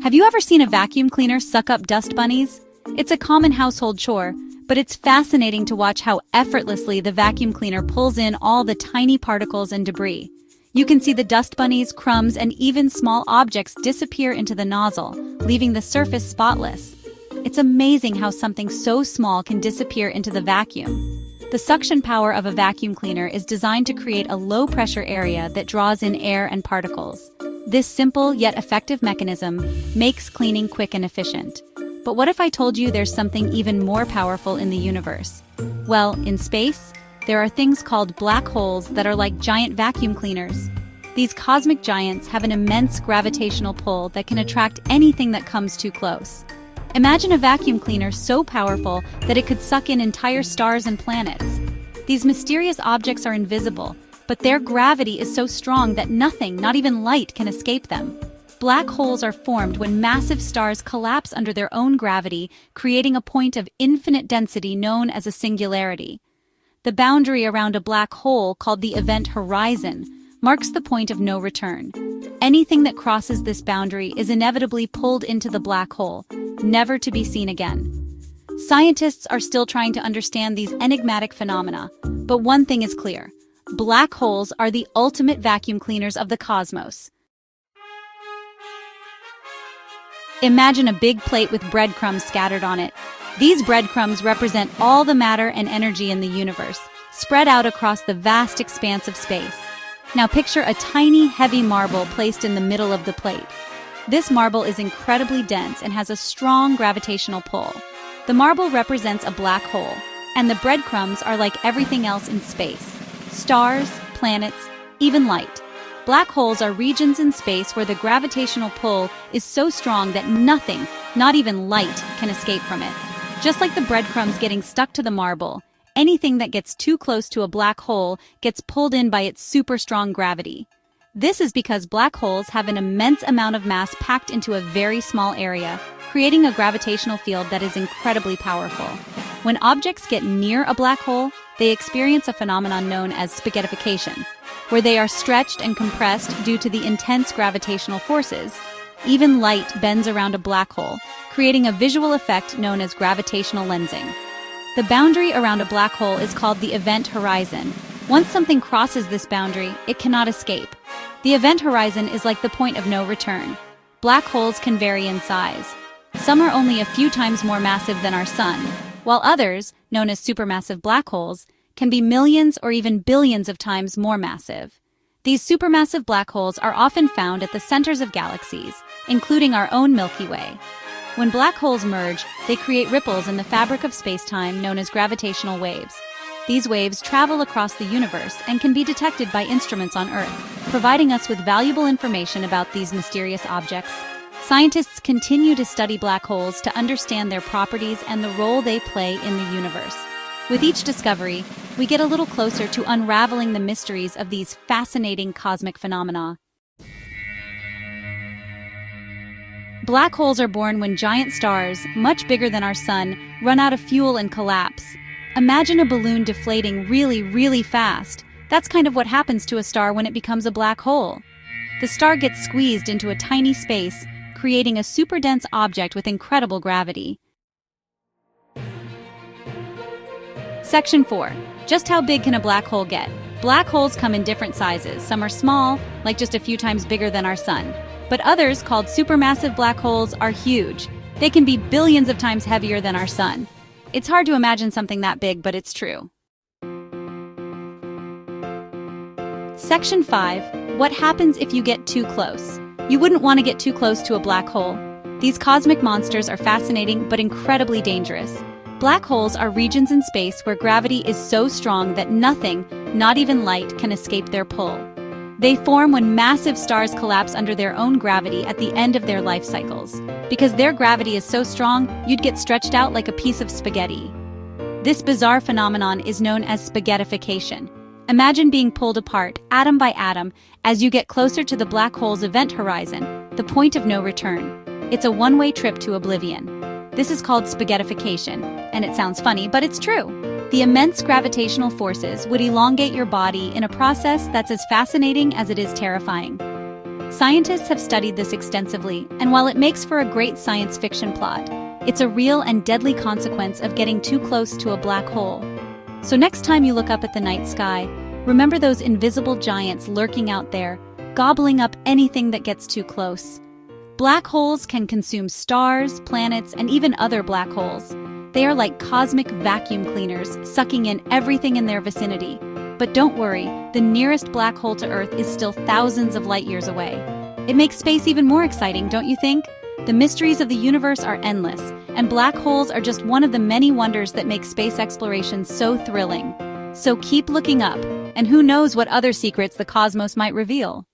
Have you ever seen a vacuum cleaner suck up dust bunnies? It's a common household chore, but it's fascinating to watch how effortlessly the vacuum cleaner pulls in all the tiny particles and debris. You can see the dust bunnies, crumbs, and even small objects disappear into the nozzle, leaving the surface spotless. It's amazing how something so small can disappear into the vacuum. The suction power of a vacuum cleaner is designed to create a low-pressure area that draws in air and particles. This simple yet effective mechanism makes cleaning quick and efficient. But what if I told you there's something even more powerful in the universe? Well, in space, there are things called black holes that are like giant vacuum cleaners. These cosmic giants have an immense gravitational pull that can attract anything that comes too close. Imagine a vacuum cleaner so powerful that it could suck in entire stars and planets. These mysterious objects are invisible, but their gravity is so strong that nothing, not even light, can escape them. Black holes are formed when massive stars collapse under their own gravity, creating a point of infinite density known as a singularity. The boundary around a black hole, called the event horizon, marks the point of no return. Anything that crosses this boundary is inevitably pulled into the black hole, never to be seen again. Scientists are still trying to understand these enigmatic phenomena, but one thing is clear: black holes are the ultimate vacuum cleaners of the cosmos. Imagine a big plate with breadcrumbs scattered on it. These breadcrumbs represent all the matter and energy in the universe, spread out across the vast expanse of space. Now picture a tiny, heavy marble placed in the middle of the plate. This marble is incredibly dense and has a strong gravitational pull. The marble represents a black hole, and the breadcrumbs are like everything else in space: stars, planets, even light. Black holes are regions in space where the gravitational pull is so strong that nothing, not even light, can escape from it. Just like the breadcrumbs getting stuck to the marble, anything that gets too close to a black hole gets pulled in by its super strong gravity. This is because black holes have an immense amount of mass packed into a very small area, creating a gravitational field that is incredibly powerful. When objects get near a black hole, they experience a phenomenon known as spaghettification, where they are stretched and compressed due to the intense gravitational forces. Even light bends around a black hole, creating a visual effect known as gravitational lensing. The boundary around a black hole is called the event horizon. Once something crosses this boundary, it cannot escape. The event horizon is like the point of no return. Black holes can vary in size. Some are only a few times more massive than our sun, while others, known as supermassive black holes, can be millions or even billions of times more massive. These supermassive black holes are often found at the centers of galaxies, including our own Milky Way. When black holes merge, they create ripples in the fabric of space-time known as gravitational waves. These waves travel across the universe and can be detected by instruments on Earth, providing us with valuable information about these mysterious objects. Scientists continue to study black holes to understand their properties and the role they play in the universe. With each discovery, we get a little closer to unraveling the mysteries of these fascinating cosmic phenomena. Black holes are born when giant stars, much bigger than our sun, run out of fuel and collapse. Imagine a balloon deflating really, really fast. That's kind of what happens to a star when it becomes a black hole. The star gets squeezed into a tiny space, creating a super dense object with incredible gravity. Section 4. Just how big can a black hole get? Black holes come in different sizes. Some are small, like just a few times bigger than our sun. But others, called supermassive black holes, are huge. They can be billions of times heavier than our sun. It's hard to imagine something that big, but it's true. Section 5. What happens if you get too close? You wouldn't want to get too close to a black hole. These cosmic monsters are fascinating but incredibly dangerous. Black holes are regions in space where gravity is so strong that nothing, not even light, can escape their pull. They form when massive stars collapse under their own gravity at the end of their life cycles. Because their gravity is so strong, you'd get stretched out like a piece of spaghetti. This bizarre phenomenon is known as spaghettification. Imagine being pulled apart, atom by atom, as you get closer to the black hole's event horizon, the point of no return. It's a one-way trip to oblivion. This is called spaghettification, and it sounds funny, but it's true. The immense gravitational forces would elongate your body in a process that's as fascinating as it is terrifying. Scientists have studied this extensively, and while it makes for a great science fiction plot, it's a real and deadly consequence of getting too close to a black hole. So next time you look up at the night sky, remember those invisible giants lurking out there, gobbling up anything that gets too close. Black holes can consume stars, planets, and even other black holes. They are like cosmic vacuum cleaners, sucking in everything in their vicinity. But don't worry, the nearest black hole to Earth is still thousands of light years away. It makes space even more exciting, don't you think? The mysteries of the universe are endless, and black holes are just one of the many wonders that make space exploration so thrilling. So keep looking up, and who knows what other secrets the cosmos might reveal.